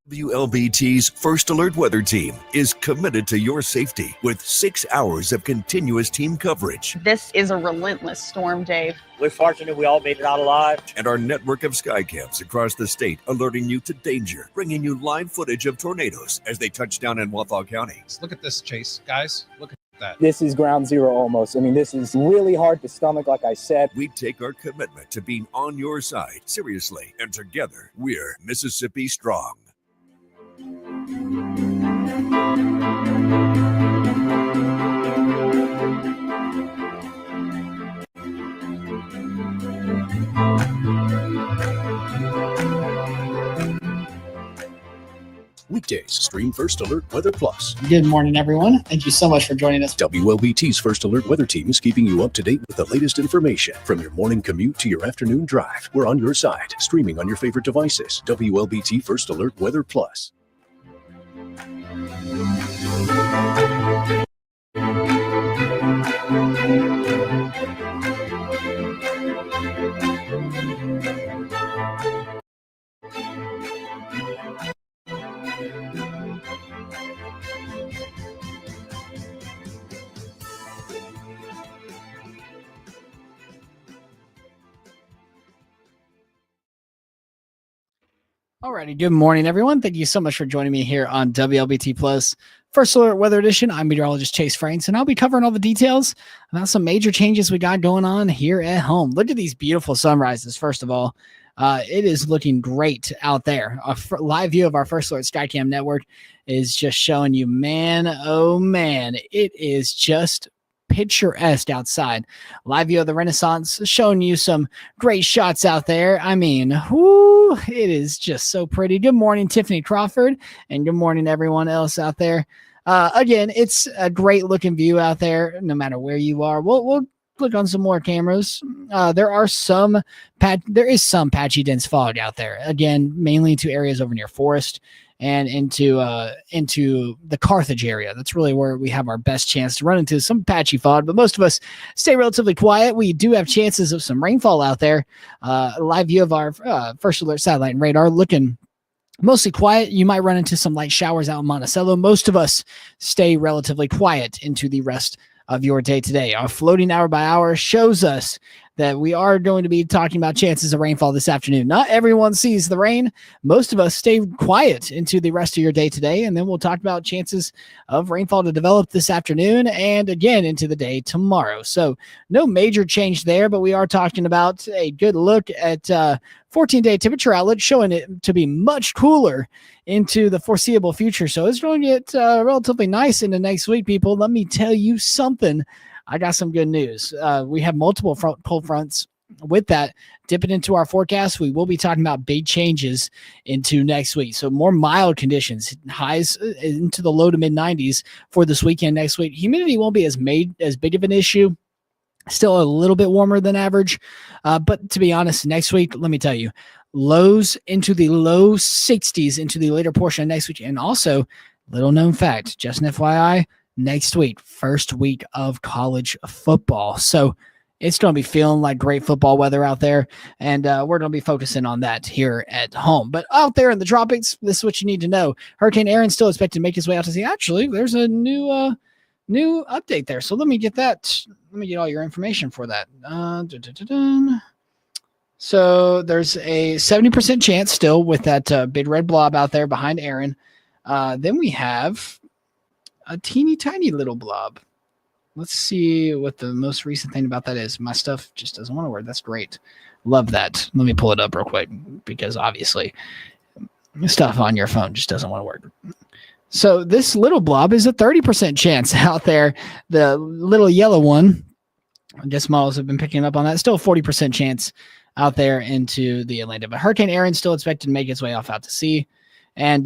WLBT's First Alert Weather Team is committed to your safety with 6 hours of continuous team coverage. This is a relentless storm, Dave. We're fortunate we all made it out alive. And our network of sky cams across the state alerting you to danger, bringing you live footage of tornadoes as they touch down in Wathau County. Look at this, Chase. Guys, look at that. This is ground zero almost. I mean, this is really hard to stomach, like I said. We take our commitment to being on your side seriously, and together we're Mississippi Strong. Weekdays, stream First Alert Weather Plus. Good morning, everyone. Thank you so much for joining us. WLBT's First Alert Weather Team is keeping you up to date with the latest information. From your morning commute to your afternoon drive, we're on your side, streaming on your favorite devices. WLBT First Alert Weather Plus. Alrighty, good morning, everyone. Thank you so much for joining me here on WLBT Plus First Alert Weather Edition. I'm meteorologist Chase Franks, and I'll be covering all the details about some major changes we got going on here at home. Look at these beautiful sunrises, first of all. It is looking great out there. A live view of our First Alert Skycam network is just showing you, man, oh man, it is just picturesque outside. Live view of the Renaissance showing you some great shots out there. I mean, whoo, it is just so pretty. Good morning, Tiffany Crawford, and good morning, everyone else out there. Again, it's a great looking view out there, no matter where you are. We'll click on some more cameras. There is some patchy dense fog out there. Again, mainly into areas over near Forest and into the Carthage area. That's really where we have our best chance to run into some patchy fog, but most of us stay relatively quiet. We do have chances of some rainfall out there. Live view of our First Alert satellite and radar looking mostly quiet. You might run into some light showers out in Monticello. Most of us stay relatively quiet into the rest of your day today. Our floating hour by hour shows us that we are going to be talking about chances of rainfall this afternoon. Not everyone sees the rain. Most of us stay quiet into the rest of your day today, and then we'll talk about chances of rainfall to develop this afternoon and again into the day tomorrow. So no major change there, but we are talking about a good look at 14-day temperature outlook showing it to be much cooler into the foreseeable future. So it's going to get relatively nice into next week, people. Let me tell you something. I got some good news. We have multiple cold fronts. With that, dipping into our forecast, we will be talking about big changes into next week. So more mild conditions, highs into the low to mid 90s for this weekend next week. Humidity won't be as big of an issue. Still a little bit warmer than average. But to be honest, next week, let me tell you, lows into the low 60s into the later portion of next week. And also, little known fact, just an FYI, next week, first week of college football. So it's going to be feeling like great football weather out there. And we're going to be focusing on that here at home. But out there in the tropics, this is what you need to know. Hurricane Aaron still expected to make his way out to sea. Actually, there's a new update there. So let me get that. Let me get all your information for that. So there's a 70% chance still with that big red blob out there behind Aaron. Then we have a teeny tiny little blob. Let's see what the most recent thing about that is. My stuff just doesn't want to work. That's great. Love that. Let me pull it up real quick because obviously stuff on your phone just doesn't want to work. So this little blob is a 30% chance out there. The little yellow one, I guess models have been picking up on that. Still 40% chance out there into the Atlantic. But Hurricane Aaron still expected to make its way off out to sea and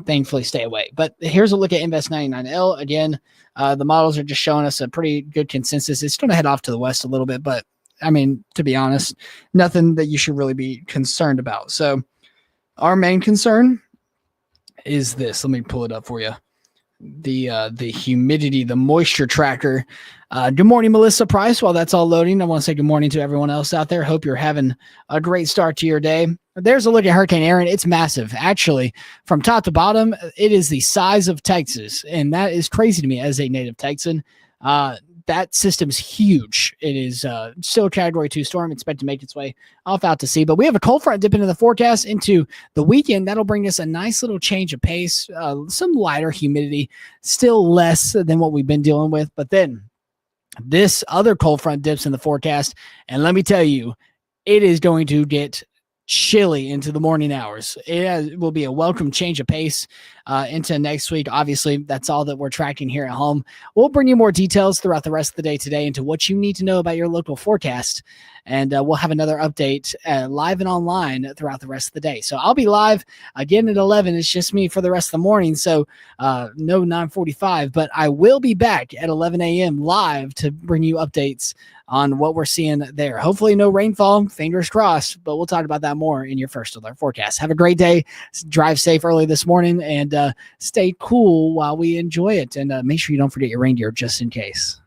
thankfully stay away. But here's a look at Invest 99L. Again, the models are just showing us a pretty good consensus. It's going to head off to the west a little bit, but I mean, to be honest, nothing that you should really be concerned about. So our main concern is this. Let me pull it up for you. the humidity, the moisture tracker. Good morning, Melissa Price. While that's all loading, I want to say good morning to everyone else out there. Hope you're having a great start to your day. There's a look at Hurricane Aaron. It's massive. Actually, from top to bottom, it is the size of Texas, and that is crazy to me as a native Texan. That system's huge. It is still a Category 2 storm, expect to make its way off out to sea. But we have a cold front dip into the forecast into the weekend. That'll bring us a nice little change of pace, some lighter humidity, still less than what we've been dealing with. But then this other cold front dips in the forecast, and let me tell you, it is going to get chilly into the morning hours. It will be a welcome change of pace into next week. Obviously, that's all that we're tracking here at home. We'll bring you more details throughout the rest of the day today into what you need to know about your local forecast. And we'll have another update live and online throughout the rest of the day. So I'll be live again at 11. It's just me for the rest of the morning. So no 9:45, but I will be back at 11 a.m. live to bring you updates on what we're seeing there. Hopefully no rainfall, fingers crossed, but we'll talk about that more in your first alert forecast. Have a great day. Drive safe early this morning and stay cool while we enjoy it. And make sure you don't forget your reindeer just in case.